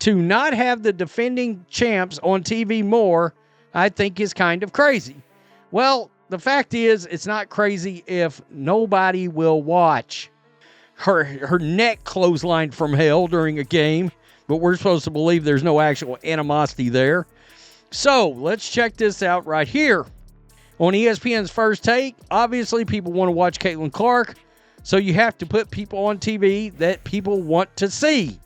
to not have the defending champs on TV more, I think is kind of crazy. Well, the fact is, it's not crazy if nobody will watch. Her neck clotheslined from hell during a game, but we're supposed to believe there's no actual animosity there. So let's check this out right here. On ESPN's First Take, obviously people want to watch Caitlin Clark, so you have to put people on TV that people want to see.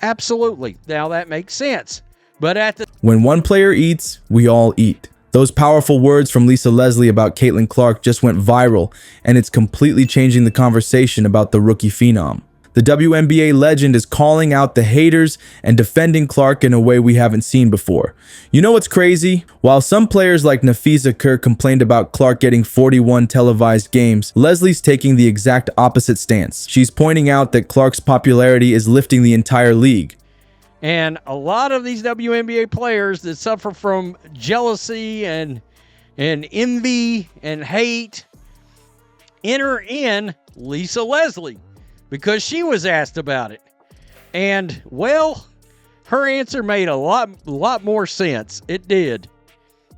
Absolutely. Now that makes sense. But when one player eats, we all eat. Those powerful words from Lisa Leslie about Caitlin Clark just went viral, and it's completely changing the conversation about the rookie phenom. The WNBA legend is calling out the haters and defending Clark in a way we haven't seen before. You know what's crazy? While some players like Nafisa Ker complained about Clark getting 41 televised games, Leslie's taking the exact opposite stance. She's pointing out that Clark's popularity is lifting the entire league. And a lot of these WNBA players that suffer from jealousy and envy and hate enter in Lisa Leslie, because she was asked about it. And, well, her answer made a lot more sense. It did.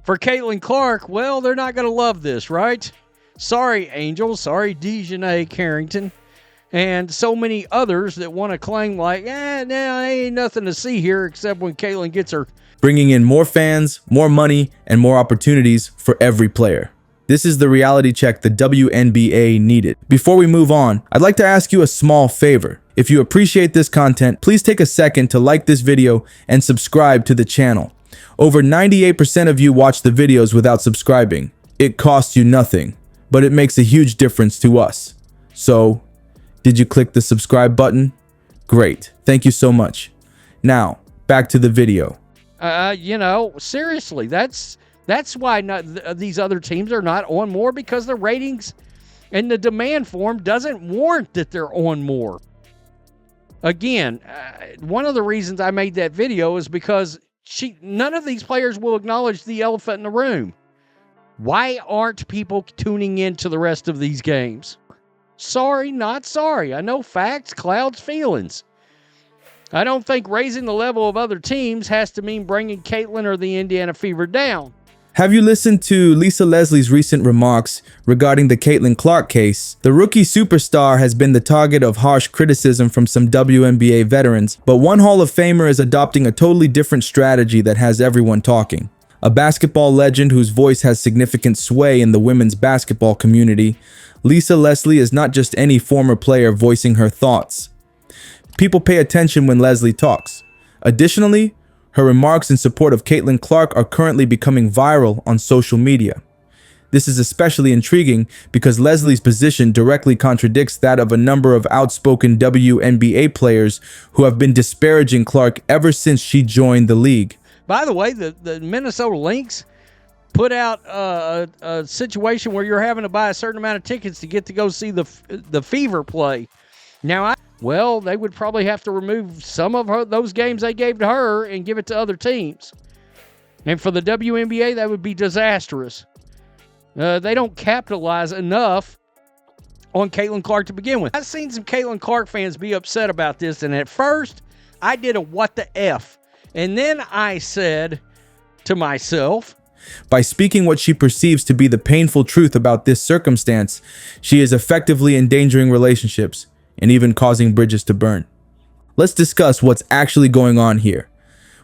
For Caitlin Clark, well, they're not going to love this, right? Sorry, Angel. Sorry, Dejanay Carrington. And so many others that want to claim like, no, ain't nothing to see here except when Caitlin gets her. Bringing in more fans, more money, and more opportunities for every player. This is the reality check the WNBA needed. Before we move on, I'd like to ask you a small favor. If you appreciate this content, please take a second to like this video and subscribe to the channel. Over 98% of you watch the videos without subscribing. It costs you nothing, but it makes a huge difference to us. So, did you click the subscribe button? Great. Thank you so much. Now, back to the video. Seriously, that's why these other teams are not on more, because the ratings and the demand for them doesn't warrant that they're on more. Again, one of the reasons I made that video is because none of these players will acknowledge the elephant in the room. Why aren't people tuning into the rest of these games? Sorry, not sorry. I know facts clouds feelings. I don't think raising the level of other teams has to mean bringing Caitlin or the Indiana Fever down. Have you listened to Lisa Leslie's recent remarks regarding the Caitlin Clark case? The rookie superstar has been the target of harsh criticism from some WNBA veterans, but one Hall of Famer is adopting a totally different strategy that has everyone talking. A basketball legend whose voice has significant sway in the women's basketball community, Lisa Leslie is not just any former player voicing her thoughts. People pay attention when Leslie talks. Additionally, her remarks in support of Caitlin Clark are currently becoming viral on social media. This is especially intriguing because Leslie's position directly contradicts that of a number of outspoken WNBA players who have been disparaging Clark ever since she joined the league. By the way, the Minnesota Lynx put out a situation where you're having to buy a certain amount of tickets to get to go see the Fever play. Now, they would probably have to remove some of those games they gave to her and give it to other teams. And for the WNBA, that would be disastrous. They don't capitalize enough on Caitlin Clark to begin with. I've seen some Caitlin Clark fans be upset about this, and at first, I did a what the F. And then I said to myself, by speaking what she perceives to be the painful truth about this circumstance, she is effectively endangering relationships and even causing bridges to burn. Let's discuss what's actually going on here.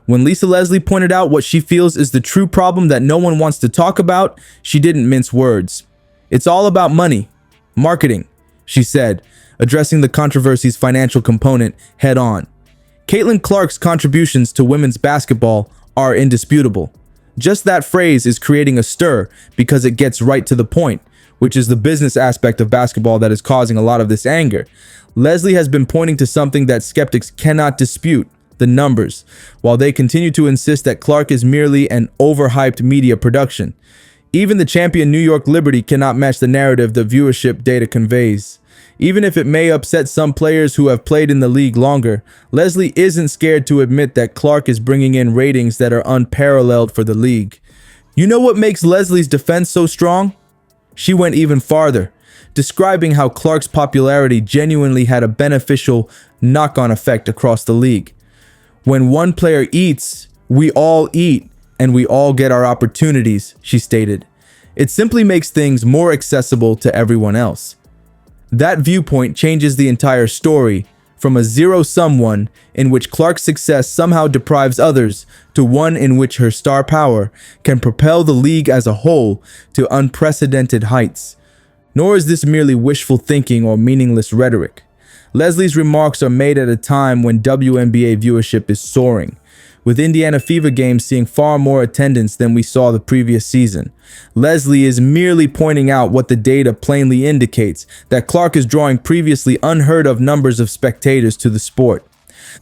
When Lisa Leslie pointed out what she feels is the true problem that no one wants to talk about, she didn't mince words. It's all about money, marketing, she said, addressing the controversy's financial component head on. Caitlin Clark's contributions to women's basketball are indisputable. Just that phrase is creating a stir because it gets right to the point, which is the business aspect of basketball that is causing a lot of this anger. Leslie has been pointing to something that skeptics cannot dispute, the numbers, while they continue to insist that Clark is merely an overhyped media production. Even the champion New York Liberty cannot match the narrative the viewership data conveys. Even if it may upset some players who have played in the league longer, Leslie isn't scared to admit that Clark is bringing in ratings that are unparalleled for the league. You know what makes Leslie's defense so strong? She went even farther, describing how Clark's popularity genuinely had a beneficial knock-on effect across the league. "When one player eats, we all eat, and we all get our opportunities," she stated. "It simply makes things more accessible to everyone else." That viewpoint changes the entire story, from a zero-sum one in which Clark's success somehow deprives others to one in which her star power can propel the league as a whole to unprecedented heights. Nor is this merely wishful thinking or meaningless rhetoric. Leslie's remarks are made at a time when WNBA viewership is soaring, with Indiana Fever games seeing far more attendance than we saw the previous season. Leslie is merely pointing out what the data plainly indicates, that Clark is drawing previously unheard of numbers of spectators to the sport.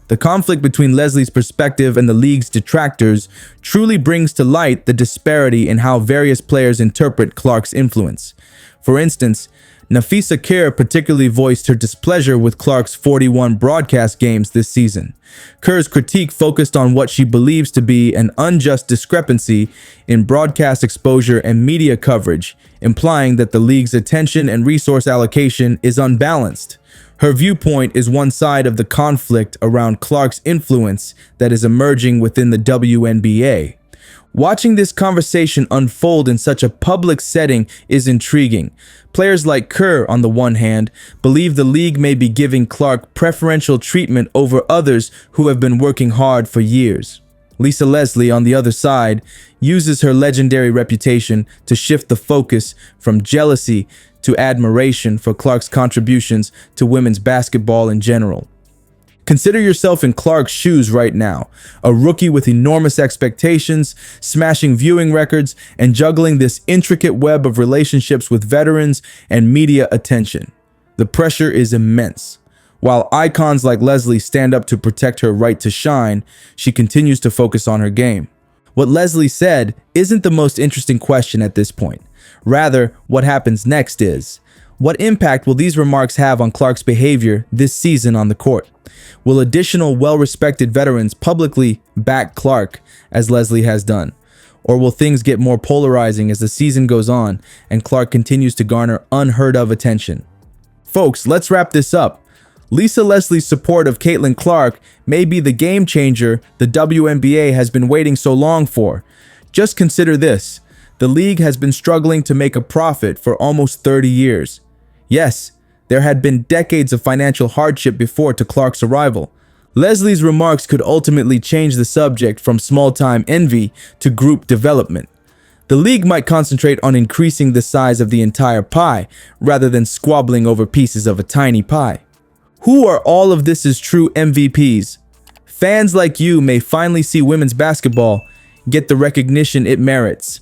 The conflict between Leslie's perspective and the league's detractors truly brings to light the disparity in how various players interpret Clark's influence. For instance, Nafisa Ker particularly voiced her displeasure with Clark's 41 broadcast games this season. Kerr's critique focused on what she believes to be an unjust discrepancy in broadcast exposure and media coverage, implying that the league's attention and resource allocation is unbalanced. Her viewpoint is one side of the conflict around Clark's influence that is emerging within the WNBA. Watching this conversation unfold in such a public setting is intriguing. Players like Kerr, on the one hand, believe the league may be giving Clark preferential treatment over others who have been working hard for years. Lisa Leslie, on the other side, uses her legendary reputation to shift the focus from jealousy to admiration for Clark's contributions to women's basketball in general. Consider yourself in Clark's shoes right now, a rookie with enormous expectations, smashing viewing records, and juggling this intricate web of relationships with veterans and media attention. The pressure is immense. While icons like Leslie stand up to protect her right to shine, she continues to focus on her game. What Leslie said isn't the most interesting question at this point. Rather, what happens next is, what impact will these remarks have on Clark's behavior this season on the court? Will additional well-respected veterans publicly back Clark, as Leslie has done? Or will things get more polarizing as the season goes on and Clark continues to garner unheard of attention? Folks, let's wrap this up. Lisa Leslie's support of Caitlin Clark may be the game changer the WNBA has been waiting so long for. Just consider this. The league has been struggling to make a profit for almost 30 years. Yes, there had been decades of financial hardship before to Clark's arrival. Leslie's remarks could ultimately change the subject from small-time envy to group development. The league might concentrate on increasing the size of the entire pie rather than squabbling over pieces of a tiny pie. Who are all of this's true MVPs? Fans like you may finally see women's basketball get the recognition it merits.